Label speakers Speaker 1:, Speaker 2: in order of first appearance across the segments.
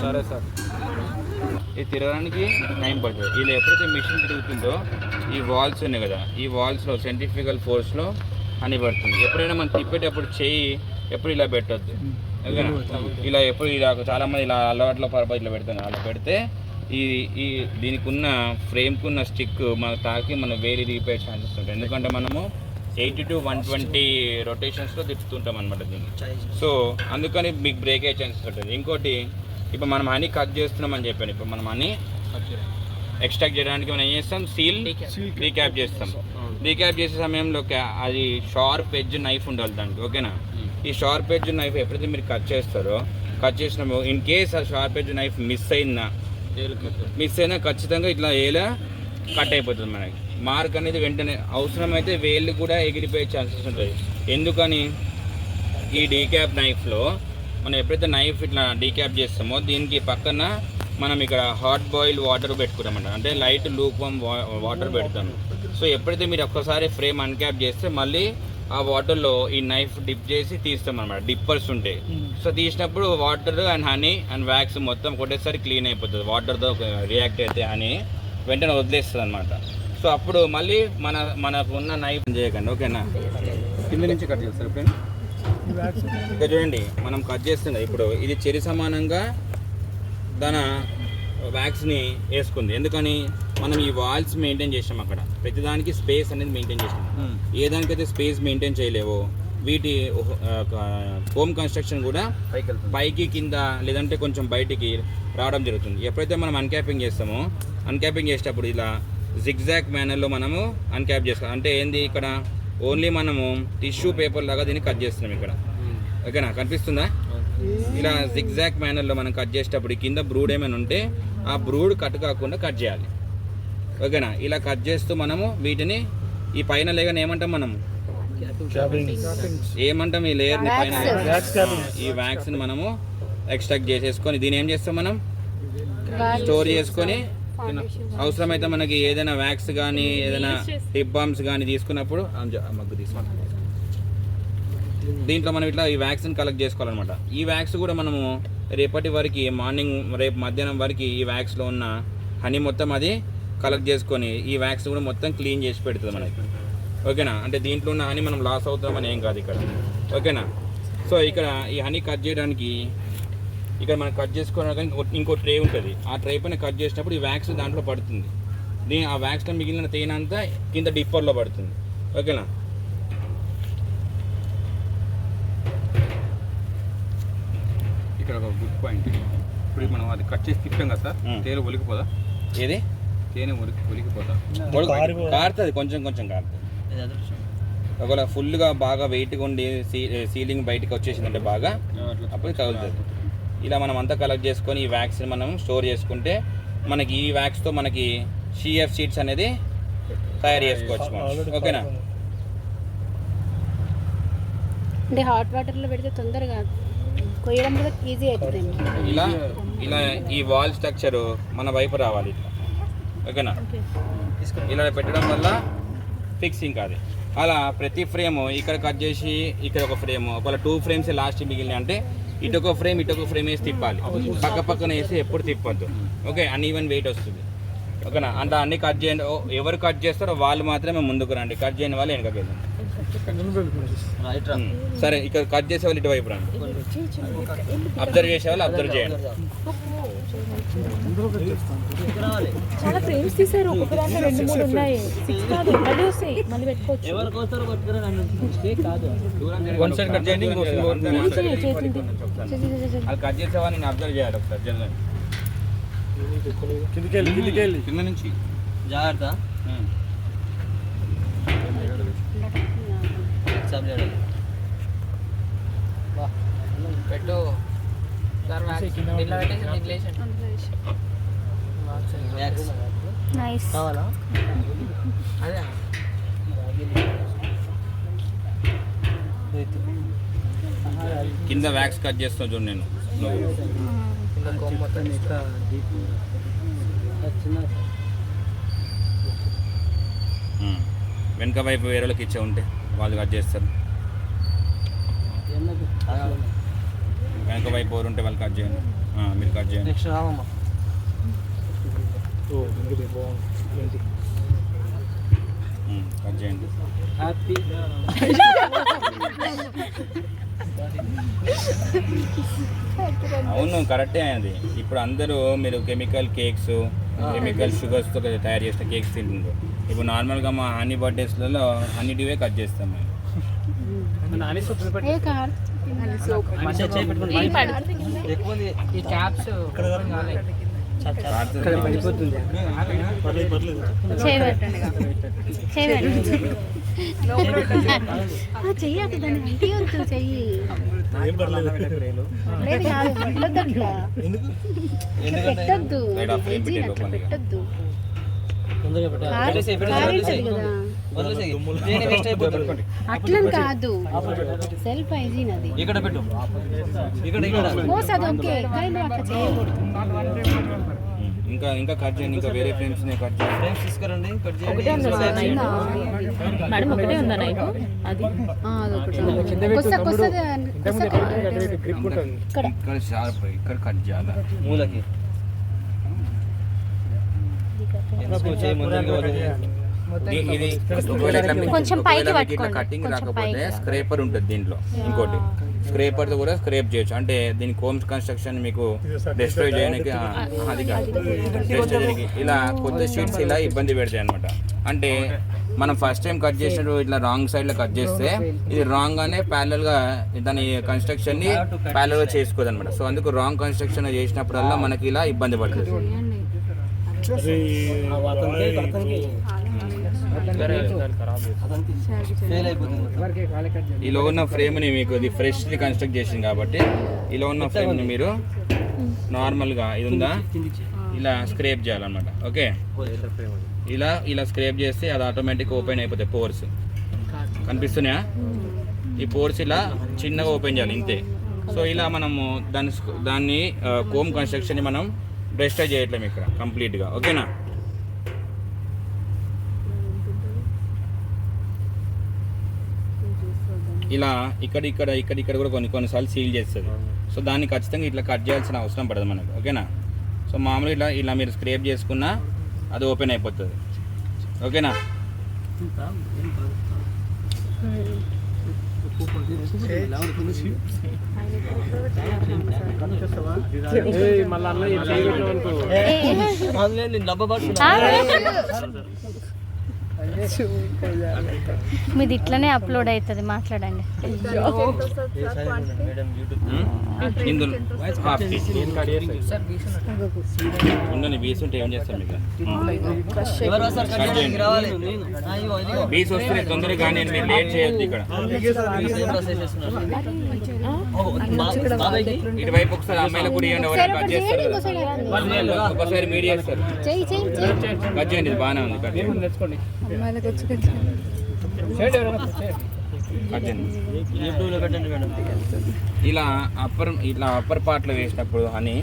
Speaker 1: సరే సార్, ఇది తిరగడానికి టైం పడుతుంది. ఇలా ఎప్పుడైతే మిషన్ తిరుగుతుందో ఈ వాల్స్ ఉన్నాయి కదా, ఈ వాల్స్లో సెంట్రిఫ్యూగల్ ఫోర్స్లో అని పడుతుంది. ఎప్పుడైనా మనం తిప్పేటప్పుడు చెయ్యి ఎప్పుడు ఇలా పెట్టద్దు, ఓకేనా? ఇలా ఎప్పుడు ఇలా చాలామంది ఇలా అలవాట్లో పరపతి ఇట్లా పెడతాను. అలా పెడితే ఈ దీనికి ఉన్న ఫ్రేమ్కి ఉన్న స్టిక్ మనకు తాకి మన వేలు రిపేర్ ఛాన్సెస్ ఉంటాయి. ఎందుకంటే మనము 80 to 120 రొటేషన్స్లో తిప్పుతుంటాం అనమాట దీన్ని. సో అందుకని మీకు బ్రేక్ అయ్యే ఛాన్సెస్ ఉంటుంది. ఇంకోటి, ఇప్పుడు మనం హనీ కట్ చేస్తున్నామని చెప్పాను. ఇప్పుడు మనం హనీ ఎక్స్ట్రాక్ట్ చేయడానికి మనం ఏం చేస్తాం, రీక్యాప్ చేస్తాం. రీక్యాప్ చేసే సమయంలో అది షార్ప్ ఎడ్జ్ నైఫ్ ఉండాలి దానికి, ఓకేనా? ఈ షార్ప్ ఎడ్జ్ నైఫ్ ఎప్పుడైతే మీరు కట్ చేస్తారో, కట్ చేసినామో ఇన్ కేస్ ఆ షార్ప్ ఎడ్జ్ నైఫ్ మిస్ అయినా ఖచ్చితంగా ఇట్లా ఏలా కట్ అయిపోతుంది. మనకి మార్క్ అనేది వెంటనే అవసరమైతే వేళ్ళు కూడా ఎగిరిపోయే ఛాన్సెస్ ఉంటాయి. ఎందుకని, ఈ డీక్యాప్ నైఫ్లో మనం ఎప్పుడైతే నైఫ్ ఇట్లా డీక్యాప్ చేస్తామో దీనికి పక్కన మనం ఇక్కడ హాట్ బాయిల్ వాటర్ పెట్టుకుంటామంట, అంటే లైట్ లూక్ వామ్ వాటర్ పెడతాము. సో ఎప్పుడైతే మీరు ఒక్కసారి ఫ్రేమ్ అన్క్యాప్ చేస్తే మళ్ళీ ఆ వాటర్లో ఈ నైఫ్ డిప్ చేసి తీస్తాం అనమాట. డిప్పర్స్ ఉంటాయి. సో తీసినప్పుడు water and honey and wax మొత్తం ఒకటేసారి క్లీన్ అయిపోతుంది. వాటర్తో రియాక్ట్ అయితే హనీ వెంటనే వదిలేస్తుంది అనమాట. సో అప్పుడు మళ్ళీ మనకు ఉన్న నైఫ్ చేయకండి, ఓకేనా? కింద నుంచి కట్ చేస్తారు ఫ్రెండ్. ఇక్కడ చూడండి, మనం కట్ చేస్తుంది ఇప్పుడు ఇది చెరి సమానంగా దాని వ్యాక్స్ని వేసుకుంది. ఎందుకని, మనం ఈ వాల్స్ మెయింటైన్ చేసాం, అక్కడ ప్రతిదానికి స్పేస్ అనేది మెయింటైన్ చేసాం. ఏ దానికైతే స్పేస్ మెయింటైన్ చేయలేవో వీటి హోమ్ కన్స్ట్రక్షన్ కూడా పైకి కింద లేదంటే కొంచెం బయటికి రావడం జరుగుతుంది. ఎప్పుడైతే మనం అన్క్యాపింగ్ చేస్తామో, అన్క్యాపింగ్ చేసేటప్పుడు ఇలా జిగ్జాగ్ మేనర్లో మనము అన్క్యాప్ చేస్తాం. అంటే ఏంది, ఇక్కడ ఓన్లీ మనము టిష్యూ పేపర్ లాగా దీన్ని కట్ చేస్తున్నాం ఇక్కడ, ఓకేనా? కనిపిస్తుందా? ఇలా జిగ్జాగ్ మేనర్లో మనం కట్ చేసేటప్పుడు కింద బ్రూడ్ ఏమైనా ఉంటే ఆ బ్రూడ్ కట్ కాకుండా కట్ చేయాలి, ఓకేనా? ఇలా కట్ చేస్తూ మనము వీటిని ఈ పైన లేయర్ని ఏమంటాం, మనము ఏమంటాం, ఈ లేయర్ని పైన ఈ వ్యాక్స్ని మనము ఎక్స్ట్రాక్ట్ చేసేసుకొని దీన్ని ఏం చేస్తాం, మనం స్టోర్ చేసుకొని అవసరమైతే మనకి ఏదైనా వ్యాక్స్ కానీ ఏదైనా టిప్ బామ్స్ కానీ తీసుకున్నప్పుడు మగ్గు తీసుకుంటాం. దీంట్లో మనం ఇట్లా ఈ వ్యాక్స్ని కలెక్ట్ చేసుకోవాలన్నమాట. ఈ వ్యాక్స్ కూడా మనము రేపటి వరకు రేపు మధ్యాహ్నం వరకు ఈ వ్యాక్స్లో ఉన్న హనీ మొత్తం అది కలెక్ట్ చేసుకొని ఈ వ్యాక్స్ కూడా మొత్తం క్లీన్ చేసి పెడుతుంది మనకి, ఓకేనా? అంటే దీంట్లో ఉన్న హనీ మనం లాస్ అవుతామని ఏం కాదు ఇక్కడ, ఓకేనా? సో ఇక్కడ ఈ హనీ కట్ చేయడానికి ఇక్కడ మనం కట్ చేసుకోవడానికి ఇంకో ట్రే ఉంటుంది. ఆ ట్రే పైన కట్ చేసినప్పుడు ఈ వ్యాక్స్ దాంట్లో పడుతుంది. ఆ వ్యాక్స్లో మిగిలిన తేనె అంతా కింద డిప్పర్లో పడుతుంది, ఓకేనా? ఇక్కడ ఒక గుడ్ పాయింట్, ఇప్పుడు మనం అది కట్ చేసి తిప్పాం కదా సార్, తేనె ఒలికిపోదా? ఏది తేనె ఒలికిపోదా? కారుతుంది, కొంచెం కొంచెం కారుతుంది. ఒకవేళ ఫుల్గా బాగా వెయిట్గా ఉండి సీలింగ్ బయటకు వచ్చేసిందంటే బాగా అప్పుడు తగులుతుంది. ఇలా మనం అంతా కలెక్ట్ చేసుకొని ఈ వ్యాక్స్ని మనం స్టోర్ చేసుకుంటే మనకి ఈ వ్యాక్స్తో మనకి CF షీట్స్ అనేది తయారు చేసుకోవచ్చు, ఓకేనా?
Speaker 2: అంటే హాట్ వాటర్లో పెడితే తొందరగా కొయ్యడం కూడా ఈజీ అవుతుంది.
Speaker 1: ఇలా ఈ వాల్ స్ట్రక్చరు మన వైపు రావాలి ఇట్లా, ఓకేనా? ఇలా పెట్టడం వల్ల ఫిక్సింగ్ కాదు. అలా ప్రతి ఫ్రేము ఇక్కడ కట్ చేసి ఇక్కడ ఒక ఫ్రేము, ఒకవేళ 2 ఫ్రేమ్స్ లాస్ట్ మిగిలినాయి అంటే ఇటొక ఫ్రేమ్ వేసి తిప్పాలి. పక్క పక్కన వేసి ఎప్పుడు తిప్పొద్దు, ఓకే? అన్ఈవెన్ వెయిట్ వస్తుంది, ఓకేనా? అంటే అన్ని కట్ చేయండి. ఎవరు కట్ చేస్తారో వాళ్ళు మాత్రమే ముందుకు రండి, కట్ చేయని వాళ్ళు వెనకకి వెళ్ళండి. సరే, ఇక్కడ కట్ చేసే వాళ్ళు ఇటువైపు రండి, అబ్జర్వ్ చేసే వాళ్ళు అబ్జర్వ్ చేయండి.
Speaker 2: చాలా ఫ్రేమ్స్ తీసారు, ఒక్కొక్క దాంట్లో 2-3 ఉన్నాయి. 6 కాదు, మళ్ళీ వస్తాయి, మళ్ళీ పెట్టుకోవచ్చు.
Speaker 1: వన్ సైడ్ కట్ చేయండి, అది కట్ చేసే వాళ్ళు నేను అబ్జర్వ్ చేయాలి ఒకసారి. కిందకెళ్ళి కింద నుంచి
Speaker 3: జాగ్రత్త. పెట్టు
Speaker 2: నైస్.
Speaker 1: కింద వ్యాక్స్ కట్ చేస్తాను చూడు నేను. వెనక వైపు వేరే వాళ్ళకి ఇచ్చే ఉంటే వాళ్ళు కట్ చేస్తారు. వెనక వైపు ఎవరు ఉంటే వాళ్ళు కట్ చేయండి. మీరు కట్ చేయండి.
Speaker 3: నెక్స్ట్ రావమ్మా.
Speaker 1: కట్ చేయండి.
Speaker 3: హ్యాపీ
Speaker 1: అవును కరెక్టే అది. ఇప్పుడు అందరూ మీరు కెమికల్ కేక్స్, కెమికల్ షుగర్స్తో తయారు చేసిన కేక్స్ తింటుండ్రు. ఇప్పుడు నార్మల్గా మా హనీ బర్త్డేస్లలో హనీడివే కట్ చేస్తాం మేము.
Speaker 3: ఈ క్యాప్స్
Speaker 4: చెయ్యి దాన్ని తీయొద్దు చెయ్యి పెట్టద్దు పెట్టద్దు అట్లని కాదు సెల్ఫ్ హైజీన్ అది
Speaker 3: ఇక్కడ పెట్టు.
Speaker 4: అది ఓకే కానీ నువ్వు అట్లా చేయకూడదు.
Speaker 1: ఇంకా ఇంకా కట్ చేయండి. ఇంకా వేరే ఫ్రేమ్స్ కట్ చేయండి.
Speaker 3: ఫ్రేమ్స్ తీసుకురండి. కట్
Speaker 2: ఒకటే ఉందా సార్ నైఫ్? మేడం ఒకటే ఉందా నైఫ్? అది
Speaker 1: ఇక్కడ షార్ప్, ఇక్కడ కట్ చేయాలి
Speaker 3: మూలకి.
Speaker 1: ఇది
Speaker 4: కొంచెం పైకి
Speaker 1: ఇట్లా కటింగ్ రాకపోతే స్క్రేపర్ ఉంటుంది దీంట్లో. ఇంకోటి స్క్రేపర్ తో కూడా స్క్రేప్ చేయొచ్చు. అంటే దీని కోమ్స్ కన్స్ట్రక్షన్ మీకు డిస్ట్రాయ్ చేయడానికి అది కాదు, డిస్ట్రాయ్ చేయడానికి ఇలా కొత్త షీట్స్ ఇలా ఇబ్బంది పెడతాయి అనమాట. అంటే మనం ఫస్ట్ టైం కట్ చేసినప్పుడు ఇట్లా రాంగ్ సైడ్ లో కట్ చేస్తే ఇది రాంగ్ గానే ప్యారలల్ గా దాని కన్స్ట్రక్షన్ ని ప్యారలల్ గా చేసుకోదు అనమాట. సో అందుకు రాంగ్ కన్స్ట్రక్షన్ చేసినప్పుడల్లా మనకి ఇలా ఇబ్బంది పడుతుంది. ఇలా ఉన్న ఫ్రేమ్ ని మీకు ఇది ఫ్రెష్ కన్స్ట్రక్ట్ చేసింది కాబట్టి ఇలా ఉన్న ఫ్రేమ్ ని మీరు నార్మల్ గా ఇది ఉందా ఇలా స్క్రేప్ చేయాలన్నమాట. ఓకే, ఇలా ఇలా స్క్రేప్ చేస్తే అది ఆటోమేటిక్ ఓపెన్ అయిపోతాయి. పోర్స్ కనిపిస్తున్నాయా? ఈ పోర్స్ ఇలా చిన్నగా ఓపెన్ చేయాలి ఇంతే. సో ఇలా మనము దాన్ని కోమ్ కన్స్ట్రక్షన్ ని మనం డిస్ట్రాయ్ చేయట్లేము ఇక్కడ కంప్లీట్గా. ఓకేనా? ఇలా ఇక్కడ కూడా కొన్నిసార్లు సీల్ చేస్తుంది. సో దాన్ని ఖచ్చితంగా ఇట్లా కట్ చేయాల్సిన అవసరం పడదు మనకు. ఓకేనా? సో మామూలుగా ఇలా మీరు స్క్రేప్ చేసుకున్నా అది ఓపెన్ అయిపోతుంది. ఓకేనా?
Speaker 4: మీది ఇట్లనే అప్లోడ్ అవుతుంది, మాట్లాడండి.
Speaker 1: బీస్ ఉంటే ఏం చేస్తాం మీకు? బీస్ వస్తే తొందరగా కానీ మీరు లేట్ చేయొద్దు. ఇక్కడ ఇటువైపు ఒకసారి అమ్మాయిలు కూడా ఇవ్వండి. ఎవరైనా కట్ చేస్తారు కదా, ఒకసారి మీడియా చేస్తారు. కట్ చేయండి, ఇది బాగానే ఉంది. కట్ చేయండి. ఇలా అప్పర్ పార్ట్లో వేసినప్పుడు అని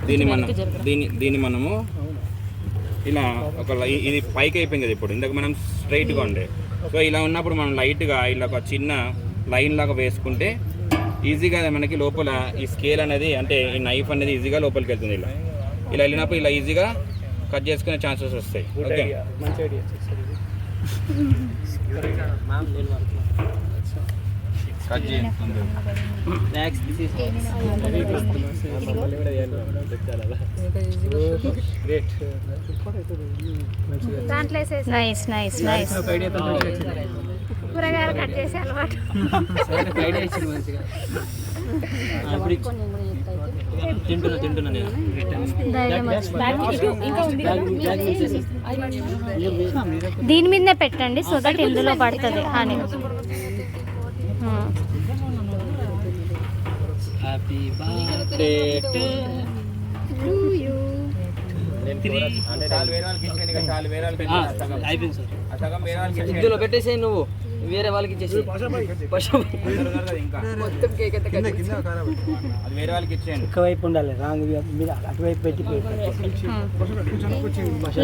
Speaker 1: దీన్ని మనము ఇలా ఇది పైకి అయిపోయింది కదా. ఇప్పుడు ఇందాక మనం స్ట్రైట్గా ఉండే, సో ఇలా ఉన్నప్పుడు మనం లైట్గా ఇలా ఒక చిన్న లైన్ లాగా వేసుకుంటే ఈజీగా మనకి లోపల ఈ స్కేల్ అనేది, అంటే ఈ నైఫ్ అనేది ఈజీగా లోపలికి వెళ్తుంది. ఇలా వెళ్ళినప్పుడు ఇలా ఈజీగా కట్ చేసుకునే ఛాన్సెస్ వస్తాయి. ఓకే, కట్ చేయండి.
Speaker 4: Nice nice nice.
Speaker 2: కూరగాయలు కట్ చేసే అలవాటు.
Speaker 4: దీని మీదనే పెట్టండి సో దట్ ఇందులో పడుతుంది హాని.
Speaker 3: Happy birthday to you. ఇందులో పెట్టేసి నువ్వు వేరే వాళ్ళకి ఇచ్చేసి వైపు ఉండాలి. అటువైపు పెట్టి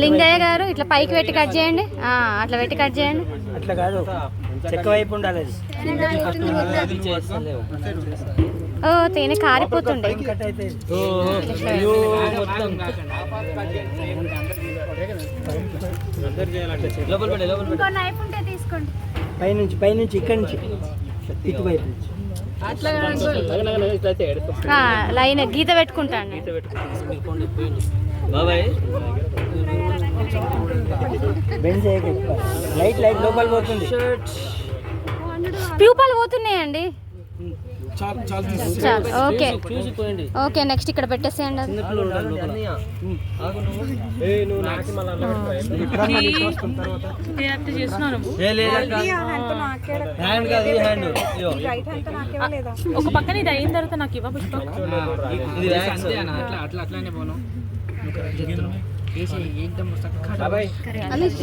Speaker 4: లింగయ్య గారు ఇట్లా పైకి పెట్టి కట్ చేయండి. అట్లా పెట్టి కట్ చేయండి.
Speaker 3: అట్లా కాదు, చెక్క వైపు ఉండాలి అది చేస్తలేవు.
Speaker 4: ఓ తేనె కారిపోతుండే.
Speaker 3: లోపల పెట్టే లోపల
Speaker 4: ఇంకో నైఫ్ ఉంటే తీసుకోండి.
Speaker 3: పైనుంచి ఇక్కడి నుంచి ఇటువైపు నుంచి
Speaker 4: లైన్ గీత పెట్టుకుంటాను.
Speaker 3: బాబాయ్ బెండ్ చేయక లైట్ లోపల పోతుంది.
Speaker 4: ప్యూపాలు పోతున్నాయండి. చాలు ఓకే ఓకే నెక్స్ట్ ఇక్కడ పెట్టేసేయండి అది.
Speaker 2: ఒక పక్కన ఇది అయిన తర్వాత నాకు ఇవ్వ పుష్ప.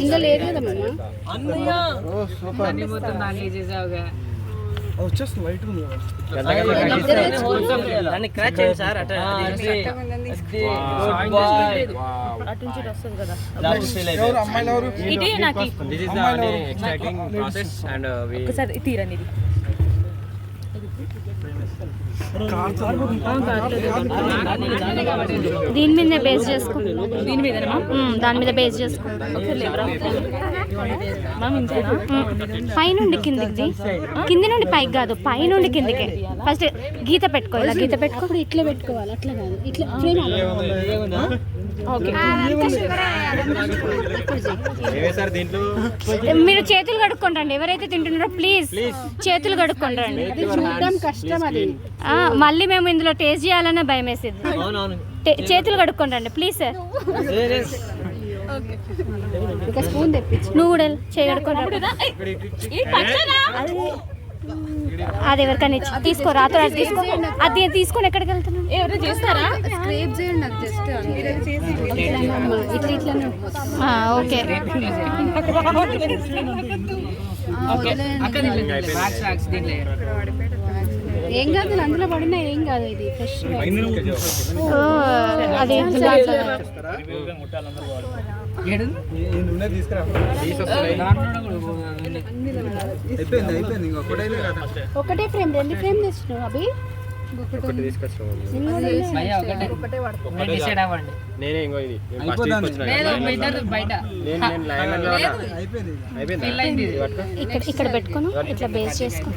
Speaker 4: ఇంకా లేదు కదా
Speaker 3: దాన్ని క్రాచ్ చేయండి సార్. అటు
Speaker 2: నుంచి వస్తుంది కదా ఇది నాకు ఒకసారి తీరండి ఇది.
Speaker 4: దీని మీద బేస్ చేసుకో.
Speaker 2: దీని మీద
Speaker 4: దాని మీద బేస్ చేసుకో. పైనుండి కిందికి, కింది నుండి పైకి కాదు, పైనుండి కిందికి. ఫస్ట్ గీత పెట్టుకో, ఇలా గీత పెట్టుకో. ఇట్లా పెట్టుకోవాలి, అట్లా కాదు, ఇట్లా. మీరు చేతులు కడుక్కోండి. ఎవరైతే తింటున్నారో ప్లీజ్ చేతులు కడుక్కోండి. కష్టం అది. మళ్ళీ మేము ఇందులో టేస్ట్ చేయాలనే భయం వేసేది. చేతులు కడుక్కోండి ప్లీజ్ సార్. స్పూన్ తెప్పించి నువ్వు కూడా చేయగడుకోండి. అది ఎవరికైనా తీసుకో, రాత్రి తీసుకో. అది తీసుకొని ఎక్కడికి వెళ్తున్నాను?
Speaker 2: ఎవరు చేస్తారా?
Speaker 4: స్క్రేప్ చేయండి అది జస్ట్ ఏం కాదు, అందులో పడినా ఏం కాదు. ఇది ఫ్రెష్ అది ఒకటే ఫ్రేమ్, 2 ఫ్రేమ్ తెచ్చినావు అభి. ఇక్కడ పెట్టుకోను, ఇట్లా బేస్ చేసుకో.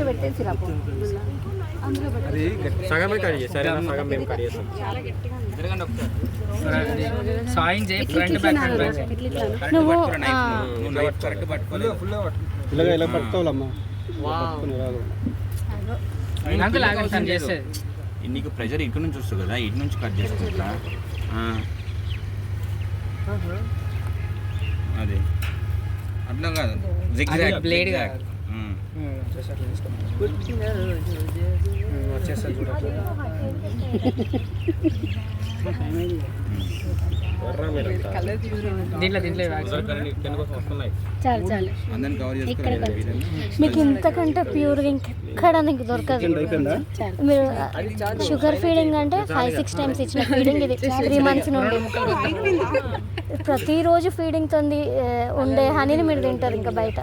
Speaker 4: పెట్టేసి
Speaker 3: సగమే కట్ చేసి సరే సగం మేము కట్ చేస్తాం. సాయం చేయి ఫ్రంట్ బ్యాక్
Speaker 4: నువ్వు
Speaker 3: ఇలా పట్టుకోవాలమ్మా.
Speaker 1: నీకు ప్రెషర్ ఇక్కడ నుంచి వస్తుంది కదా, ఇటు నుంచి కట్ చేసుకుంటా. అదే అట్లా కాదు, జిగ్జాగ్
Speaker 3: బ్లేడ్
Speaker 4: చాలు చాలు.
Speaker 1: అందరిని కవర్ చేసుకోవాలి.
Speaker 4: మీకు ఇంతకంటే ప్యూర్ ఇంకెక్కడ నీకు దొరకదు. మీరు షుగర్ ఫీడింగ్ అంటే 5-6 టైమ్స్ ఇచ్చిన ఫీడింగ్ ఇది 3 months నుండి. ప్రతిరోజు ఫీడింగ్ తోంది ఉండే హనీని మీరు తింటారు ఇంకా బయట.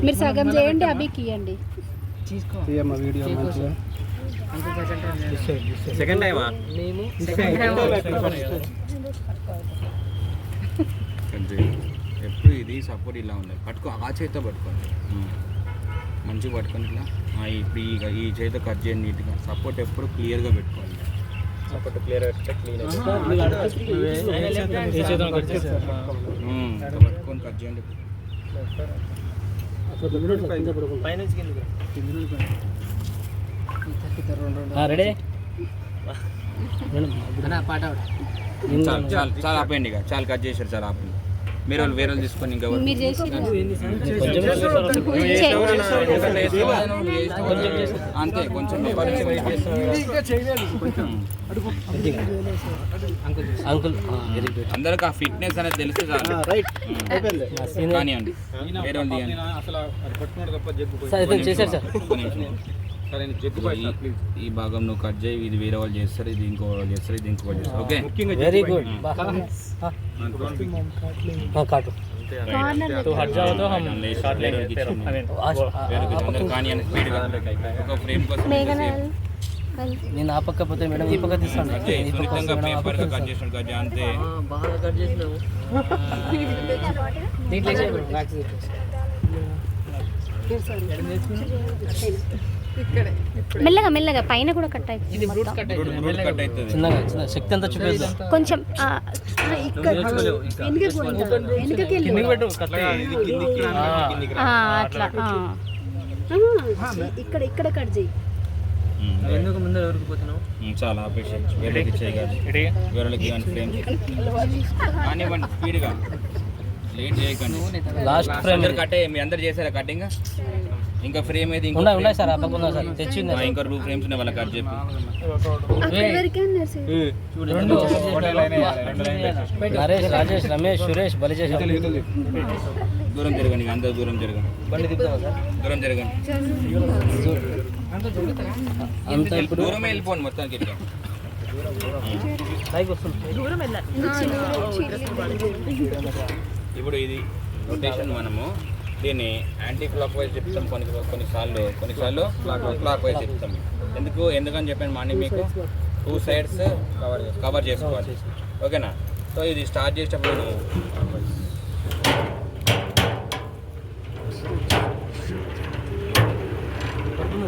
Speaker 4: మీరు సగం చేయండి, అభికి ఇవ్వండి.
Speaker 3: సెకండ్ టైమా
Speaker 1: ఎప్పుడు ఇది సపోర్ట్ ఇలా ఉండాలి. పట్టుకో, ఆ చేతితో పట్టుకోండి, మంచిగా పట్టుకొని ఇట్లా. ఇప్పుడు ఈ చేతితో కట్ చేయండి నీట్గా. సపోర్ట్ ఎప్పుడు క్లియర్గా పెట్టుకోండి.
Speaker 3: సపోర్ట్ క్లియర్
Speaker 1: పట్టుకొని కట్ చేయండి.
Speaker 3: రెడీ
Speaker 1: చాలు చాలు ఆపేయండి. ఇక చాలు కట్ చేశారు, చాలా ఆపండి. వేరే వాళ్ళు తీసుకొని ఇంకా
Speaker 4: మీరు చేసి
Speaker 1: అంతే కొంచెం అందరికి ఆ ఫిట్నెస్ అనేది తెలిస్తే చాలు. కానివ్వండి వేరే వాళ్ళు ఈ భాగం నువ్వు కట్ చేయి, ఇది వేరే వాళ్ళు చేస్తారు, ఇది ఇంకో వాళ్ళు చేస్తారు, ఇది ఇంకో వాళ్ళు చేస్తారు. ఓకే
Speaker 3: వెరీ గుడ్
Speaker 1: కానివ్వండి స్పీడ్గా ఒక ఫ్రేమ్ కోసం
Speaker 3: నేను ఆ పక్క పోతే మేడం ఈ పక్క తీస్తాను.
Speaker 1: సున్నితంగా పేపర్గా కట్ చేసినట్టు కట్ చేయి అంతే.
Speaker 3: బాగా కట్ చేసినావు.
Speaker 4: మెల్లగా మెల్లగా పైన కూడా కట్ అవుతుంది
Speaker 1: కట్ అవుతుంది.
Speaker 3: చిన్నగా చిన్న శక్తి అంతా చూపిద్దాం.
Speaker 4: కొంచెం అట్లా
Speaker 2: ఇక్కడ కట్ చేయి.
Speaker 3: ఎందుకు ముందు ఎవరికి పోతున్నావు?
Speaker 1: చాలా అప్రిషియేట్. వేరేకి చేయగలరు, వేరేకి ఫ్రేమ్ కానివ్వండి స్పీడ్గా లేట్ చేయకండి.
Speaker 3: లాస్ట్ ఫ్రేమ్
Speaker 1: కట్ మీ అందరు చేశారా కటింగ్? ఇంకా ఫ్రేమ్ ఏది
Speaker 3: ఉన్నాయి సార్, ఆ పక్క ఉన్నాయి సార్, తెచ్చింది.
Speaker 1: ఇంకా 2 ఫ్రేమ్స్ ఉన్నాయి వాళ్ళకి కట్ చెప్పి.
Speaker 3: నరేష్, రాజేష్, రమేష్, సురేష్ బలి చేశారు.
Speaker 1: దూరం జరగండి, అందరు దూరం జరగండి,
Speaker 3: బండి తిప్పుతావా సార్?
Speaker 1: దూరం జరగండి.
Speaker 3: అంతా ఇప్పుడు
Speaker 1: దూరమే వెళ్ళిపోండి మొత్తానికి ఇట్లా.
Speaker 3: పైకి వస్తుంది.
Speaker 1: ఇప్పుడు ఇది రొటేషన్ మనము దీన్ని యాంటీ క్లాక్ వైజ్ చెప్తాం, కొన్నిసార్లు క్లాక్ వైజ్ చెప్తాం. ఎందుకని చెప్పాను మార్నింగ్ మీకు 2 sides కవర్ చేసుకోవాలి. ఓకేనా? సో ఇది స్టార్ట్ చేసేటప్పుడు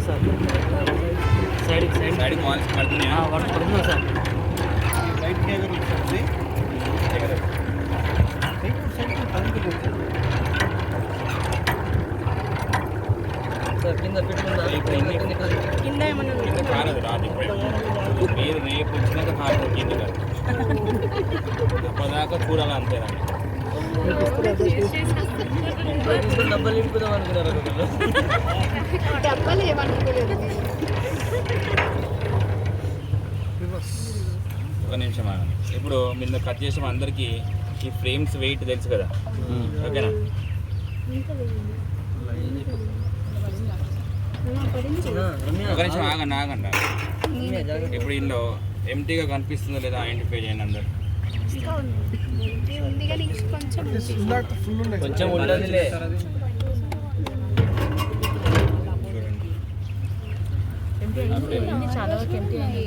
Speaker 3: సార్
Speaker 1: సైడ్కి వాల్స్ పడుతున్నాయా?
Speaker 3: పడుతున్నా సార్. సార్ కింద పెట్టుకుందా?
Speaker 2: కింద ఏమన్నా
Speaker 1: కారదు రాదు ఇప్పుడే. మీరు రేపు వచ్చినాక కారు కింది కాదు, అప్పటిదాకా చూడాలి అంతేనా?
Speaker 3: డబ్బులు నింపుదాం అనుకున్నారు.
Speaker 2: డబ్బలు ఏమనుకోలేదు.
Speaker 1: ఒక నిమిషం ఆగండి. ఇప్పుడు మీరు కట్ చేసిన అందరికీ ఈ ఫ్రేమ్స్ వెయిట్ తెలుసు కదా, ఓకేనా? ఒక నిమిషం ఆగండి. ఇప్పుడు ఇందులో ఎంటీగా కనిపిస్తుందో లేదా ఐడెంటిఫై చేయండి అందరు.
Speaker 3: కొంచెం ఉండదులే.
Speaker 2: చాలా వరకు ఎంటీ అయింది.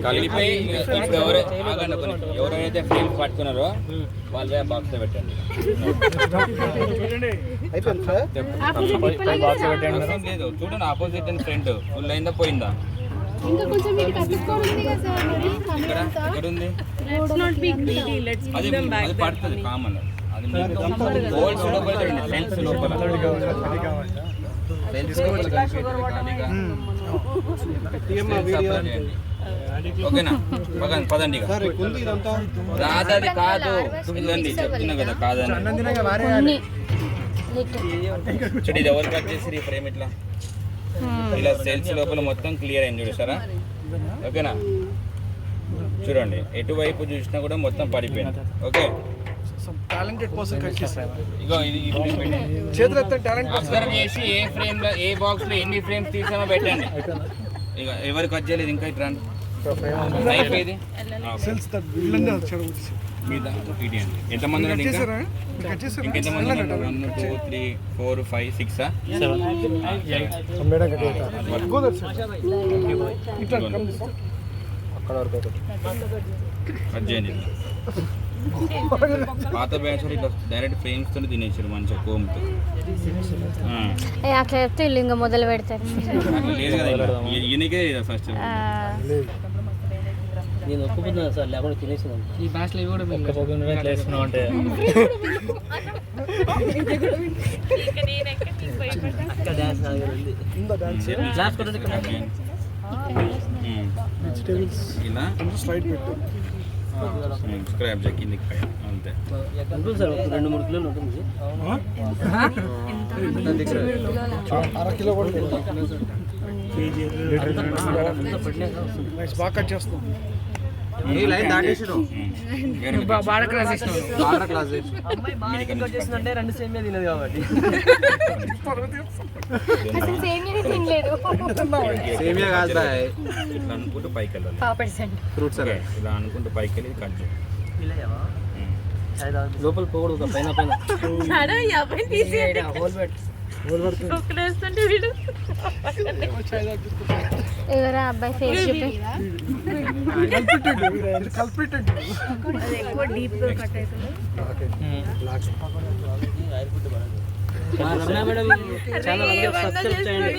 Speaker 1: కలిపి ఇప్పుడు ఎవరైతే ఫ్రేమ్స్ పట్టుకున్నారో వాళ్ళే బాక్స్ లో పెట్టండి. లేదు చూడండి, ఆపోజిట్ అండ్ ఫ్రంట్ ఫుల్ అయిందా పోయిందా? ఇక్కడ ఉంది అది పడుతుంది కామన్. అది హోల్స్ లోపల సెల్స్ లోపల ఓకేనా? పదండి రాదది కాదు, ఇదండి చెప్తున్నా కదా కాదని. చూడు ఇది ఎవరు కట్ చేసి ఫ్రేమ్ ఇట్లా ఇలా సెల్స్ లోపల మొత్తం క్లియర్ అయింది చూసారా? ఓకేనా? చూడండి ఎటువైపు చూసినా కూడా మొత్తం పడిపోయింది. ఓకే, ఇగో ఇది అబ్జర్వ్ చేసి ఏ ఫ్రేమ్ లో ఏ బాక్స్ లో ఎన్ని ఫ్రేమ్స్ తీసామో పెట్టండి. ఇక ఎవరు కట్ చేయలేదు ఇంకా ఇట్లా అయిపోయింది. ఎంతమంది ఉన్నారు ఇంకా? ఇంకెంతమంది ఉన్నారు? 1 2 3 4 5 6 కట్ చేయండి. పాత బ్యాచ్ ఇట్లా డైరెక్ట్ ఫ్రేమ్స్ తో తినేసారు మంచిగా కోమ్తో.
Speaker 4: అట్లా చెప్తే ఇల్లు ఇంకా మొదలు పెడతారు.
Speaker 1: లేదు కదా ఈయనకే ఫస్ట్.
Speaker 3: నేను ఒప్పుకున్నాను సార్, లేకుండా తినేసినాను. ఈ బ్యాచ్లో కూడా అంటే డాన్స్
Speaker 5: వెజిటేబుల్స్
Speaker 1: ఇలా
Speaker 5: స్ట్రైట్ పెట్టు.
Speaker 1: స్క్రాప్ చేయి కిందికి పైన అంతే.
Speaker 3: ఉంటుంది సార్, ఒక 2-3 కిలోలు ఉంటుంది.
Speaker 5: అరకిలో కూడా లేదు. బాగా కట్ చేస్తాం.
Speaker 3: బాగా క్లాస్ చేసినాం.
Speaker 1: చేసిందంటే
Speaker 3: 2 సేమియా తినదు కాబట్టి
Speaker 4: అసలు సేమియా తినలేదు.
Speaker 1: సేమియా కాదు బాయ్. ఇట్లా అనుకుంటూ పైకి వెళ్ళాలి. ఫ్రూట్స్ ఇలా అనుకుంటూ పైకి వెళ్ళి కట్ చేయాలి.
Speaker 3: లోపల పోకూడదు, పైన పైన హోల్ పెట్టి
Speaker 4: ఎవరా అబ్బాయి ఫేస్ చూపి.
Speaker 3: రమ్య మేడం ఛానల్ సబ్స్క్రైబ్ చేయండి.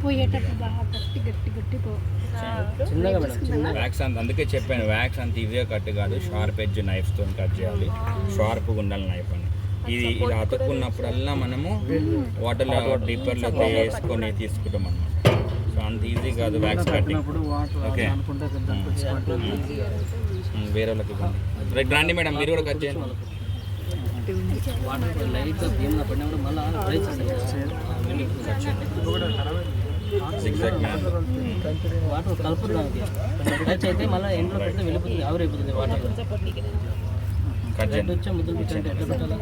Speaker 4: పోయేటప్పుడు బాగా గట్టి గట్టి గట్టి పో.
Speaker 3: చిన్నగా మేడం, చిన్నగా.
Speaker 1: వ్యాక్స్ అంత అందుకే చెప్పాను, వ్యాక్స్ అంత ఈజీగా కట్ కాదు, షార్ప్ ఎడ్జ్ నైఫ్తో కట్ చేయాలి. షార్ప్గా ఉండాలి నైఫ్ అని. ఇది అతుక్కున్నప్పుడల్లా మనము వాటర్లో డిప్పర్లో వేసుకొని తీసుకుంటాం అన్నమాట. సో అంత ఈజీ కాదు వ్యాక్స్ కటింగ్. ఓకే వేరే వాళ్ళకి ఇవ్వండి. రైట్ రండి మేడం, మీరు కూడా కట్ చేయండి.
Speaker 3: వాటర్ లైట్గా బియ్యం పడినా కూడా మళ్ళీ ఫ్రై చేస్తారు. వాటర్ కలుపుతుంది, టచ్ అయితే మళ్ళీ ఎండ్లో పెడితే వెళ్ళిపోతుంది, ఆవిరైపోతుంది వాటర్.
Speaker 1: కట్ చేయండి.
Speaker 3: వచ్చే ముద్దులు పెట్టండి, ఎట్లా పెట్టాలా?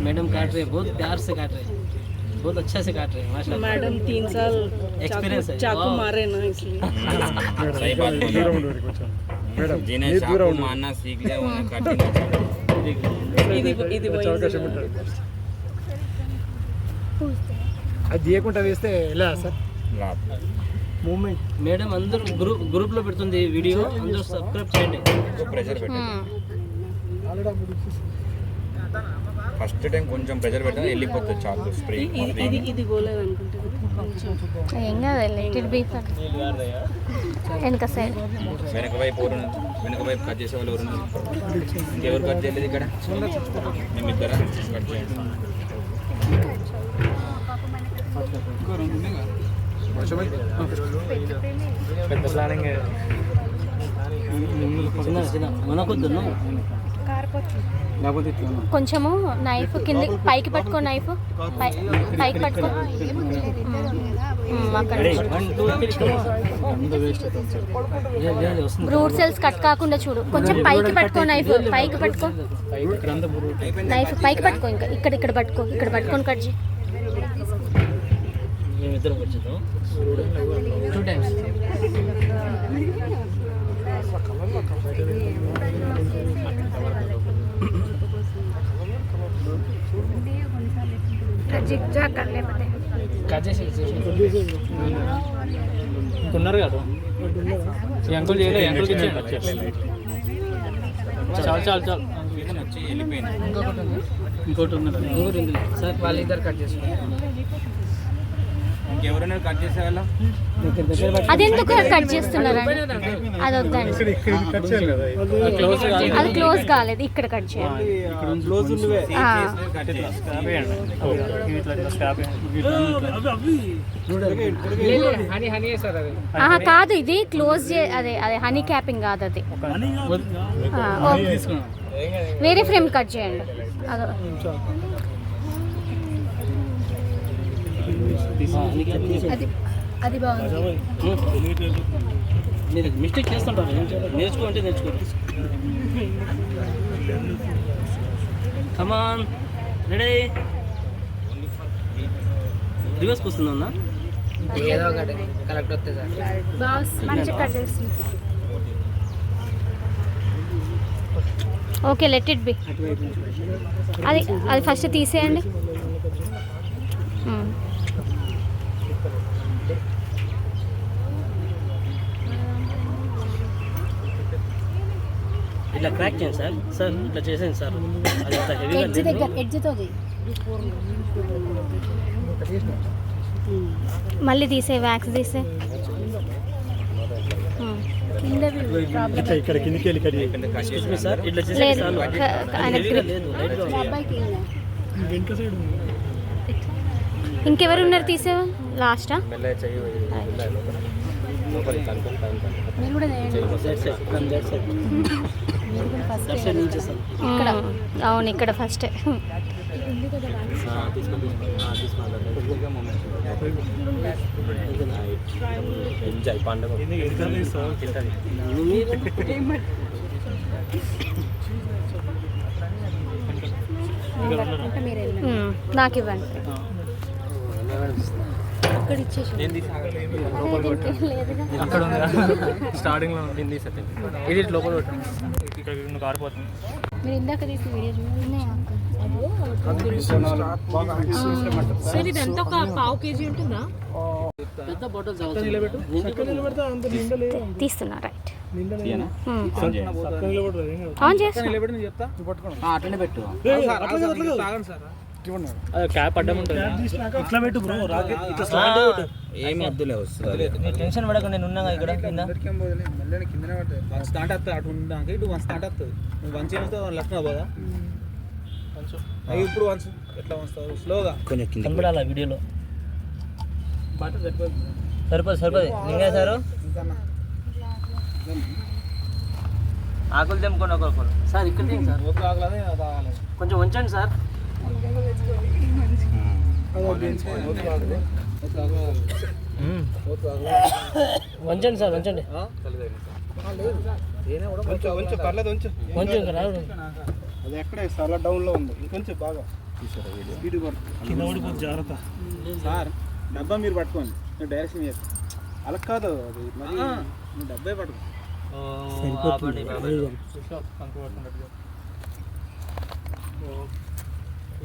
Speaker 3: मैडम काट रहे, बहुत प्यार से काट रहे, बहुत अच्छा से काट रहे हैं माशाल्लाह।
Speaker 2: मैडम 3 साल
Speaker 3: एक्सपीरियंस है,
Speaker 2: चाकू मारे ना इसलिए।
Speaker 1: सही बात बोली मैडम। जिन्हें चाकू मारना सीख लिया उन्हें काटना
Speaker 5: అది తీయకుండా వేస్తే ఎలా సార్ మూమెంట్?
Speaker 3: మేడం అందరూ గ్రూప్ లో పెడుతుంది వీడియో, అందరూ సబ్స్క్రైబ్ చేయండి.
Speaker 1: ప్రెషర్ పెట్టండి. ఫస్ట్ టైం కొంచెం ప్రెషర్ పెట్టాలి, వెళ్ళిపోతుంది చాకు స్ప్రే.
Speaker 2: ఇది గోలేదు అనుకుంటా.
Speaker 4: ఏం కాదు, లిటిల్ బీఫ్ వెనక సైడ్.
Speaker 1: వెనక వైపు కట్ చేసే వాళ్ళు ఎవరు? ఇంకెవరు కట్ చేయలేదు ఇక్కడ? మేమిద్దరా కట్ చేయండి.
Speaker 5: పెద్ద ప్లానింగ్.
Speaker 3: చిన్న మనకొద్దు
Speaker 4: కొంచెము నైఫ్ కింద పైకి పట్టుకో, నైఫ్ పైకి పట్టుకో. రూట్ సెల్స్ కట్ కాకుండా చూడు, కొంచెం పైకి పట్టుకో, నైఫ్ పైకి పట్టుకో, నైఫ్ పైకి పట్టుకో, ఇంకా ఇక్కడ పట్టుకో, ఇక్కడ పట్టుకొని కట్ చేయి.
Speaker 3: మేమిద్దరం వచ్చేద్దాం 2 times.
Speaker 5: ఇంకున్నారు కదా ఈ అంకుల్ చేయలే, ఈ అంకుల్కి ఇచ్చేయండి. చాలు
Speaker 1: వచ్చి వెళ్ళిపోయింది.
Speaker 3: ఇంకోటి ఉంది సార్, వాళ్ళిద్దరు కట్ చేసి
Speaker 1: ఇంకెవరైనా కట్ చేసే వాళ్ళ
Speaker 4: అదెందుకు కట్ చేస్తున్నారా? అది వద్దండి, అది క్లోజ్ కాలేదు, ఇక్కడ కట్ చేయాలి. కాదు, ఇది క్లోజ్ అదే హనీ క్యాపింగ్ కాదు, అది వేరే ఫ్రేమ్ కట్ చేయండి. అది బాగుంది.
Speaker 3: మీరు మిస్టేక్ చేస్తుంటారు, నేర్చుకోండి నేర్చుకోండి. Come on ready. రివర్స్కి వస్తుందన్నా, ఏదో ఒకటి కరెక్ట్ వస్తుంది సార్.
Speaker 4: మంచిగా కట్ చేస్తుంది. Okay, let it be. అది ఫస్ట్ తీసేయండి.
Speaker 3: ఇట్లా క్రాక్ చేయండి సార్. సార్ ఇట్లా చేసేయండి సార్, అది అంత హెవీగా
Speaker 4: మళ్ళీ తీసే, వ్యాక్స్ తీసే.
Speaker 6: ఇక్కడ కిందికి వెళ్ళి కడి
Speaker 3: సార్ ఇట్లా
Speaker 4: లేదు ఆయన grip.
Speaker 3: లేదు
Speaker 6: వెనుక సైడ్ ఉంది.
Speaker 4: ఇంకెవరు ఉన్నారు తీసేవా లాస్టా అవును ఇక్కడ ఫస్ట్
Speaker 3: ఎంజాయ్ పండుగ
Speaker 4: నాకు ఇవ్వండి
Speaker 5: అక్కడ ఉంది స్టార్టింగ్లో ఉంది సత్యం ఇది లోపల పెట్టండి ఇక్కడ నువ్వు కారిపోతుంది
Speaker 4: మీరు ఇందాక తీసిన వీడియో
Speaker 2: సార్ ఇదంతా ఒక పావు కేజీ ఉంటుందా?
Speaker 3: పెద్ద బాటిల్స్
Speaker 6: నిలబెడితే అంత నిండలేదు.
Speaker 4: తీస్తున్నా రైట్
Speaker 1: తీయనా?
Speaker 4: ఆన్ చేస్తా
Speaker 3: అట్లనే పెట్టు
Speaker 5: అదే క్యాప్ అడ్డం ఉంటుంది
Speaker 6: ఇట్లా పెట్టు బ్రో రాకెట్ ఇట్లా
Speaker 1: ఏం వద్దులే వస్తుంది
Speaker 3: టెన్షన్ పడకుండా నేను ఉన్నాగా ఇక్కడ కింద
Speaker 7: స్టార్ట్ అవుతుంది అటు ఉన్నాక ఇటు వన్ స్టార్ట్ అవుతుంది నువ్వు వన్ చేస్తే లక్షణ పోదా ఇప్పుడు వన్స్ ఎట్లా వస్తావు స్లోగా
Speaker 1: కొంచెం కింద
Speaker 3: కనపడాలా వీడియోలో సరిపోదు నింగా సారు ఆకులు తెంపుకోండి ఒకరు సార్ ఇక్కడ సార్
Speaker 7: ఆగలదే తాగాలి
Speaker 3: కొంచెం ఉంచండి సార్ వంచండి సార్ వంచండి
Speaker 7: కొంచెం పర్లేదు కొంచెం
Speaker 3: కొంచెం ఇంకా రాదు
Speaker 7: అది ఎక్కడే చాలా డౌన్లో ఉంది ఇంకొంచెం బాగా స్పీడ్
Speaker 6: కింద పడిపోతుంది జాగ్రత్త.
Speaker 7: సార్ డబ్బా మీరు పట్టుకోండి నేను డైరెక్షన్ చేస్తాను అలా కాదు అది మరి నువ్వు డబ్బే పట్టుకో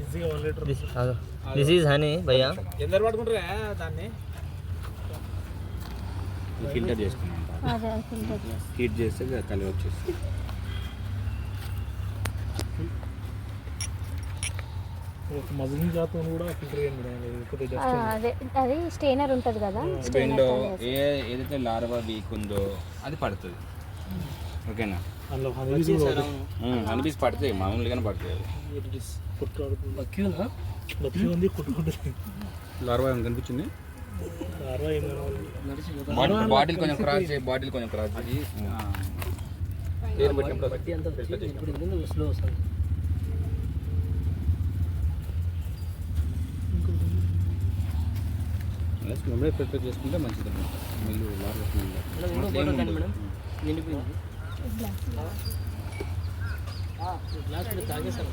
Speaker 6: ఈజీగా 1 లీటర్.
Speaker 3: దిస్ ఈజ్ హనీ భయ్యా
Speaker 7: ఎందరు పట్టుకుంటారా దాన్ని
Speaker 1: ఫిల్టర్ చేసుకున్నాం హీట్ చేస్తే కలిగి వచ్చేసి
Speaker 6: ఒక మజిలీ జాతం కూడా ఫిల్టర్ చేయండి మేడం. లేకపోతే just
Speaker 4: అదే అది స్టెయినర్ ఉంటుంది కదా
Speaker 1: స్టెయిన్లో ఏదైతే లార్వా వీక్ ఉందో అది పడుతుంది ఓకేనా
Speaker 6: అందులో హనీబీస్ కూడా ఉంటాయి.
Speaker 1: అనిపిసి పడతాయి మామూలుగానే పడతాయి
Speaker 6: కొట్టుకుంటుంది.
Speaker 3: బక్యూనా
Speaker 6: బక్కి ఉంది కొట్టుకుంటుంది.
Speaker 1: లార్వా కనిపించింది
Speaker 6: లార్వా ఏం కావాలి?
Speaker 1: బాటిల్ కొంచెం క్రాస్ చేయి బాటిల్ కొంచెం క్రాస్ చేయి
Speaker 3: బట్టి అంతా ఇప్పుడు స్లో వస్తుంది
Speaker 1: ముందే ప్రిపేర్ చేసుకుంటే మంచిది అన్నమాట మిల్లు లార్వా
Speaker 3: మేడం నిండిపోయింది గ్లాస్ కూడా తాగేసాను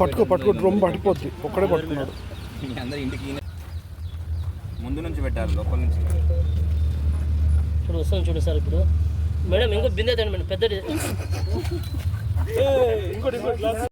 Speaker 6: పట్టుకో డ్రమ్ పడిపోద్ది. ఒక్కడే పట్టుకున్నాడు.
Speaker 1: అందరు ఇంటికి ముందు నుంచి పెట్టాలి లోపల నుంచి
Speaker 3: ఇప్పుడు వస్తాను చూడు సార్ ఇప్పుడు మేడం ఇంకో బిందె తండి మేడం పెద్దది
Speaker 6: ఇంకోటి గ్లాస్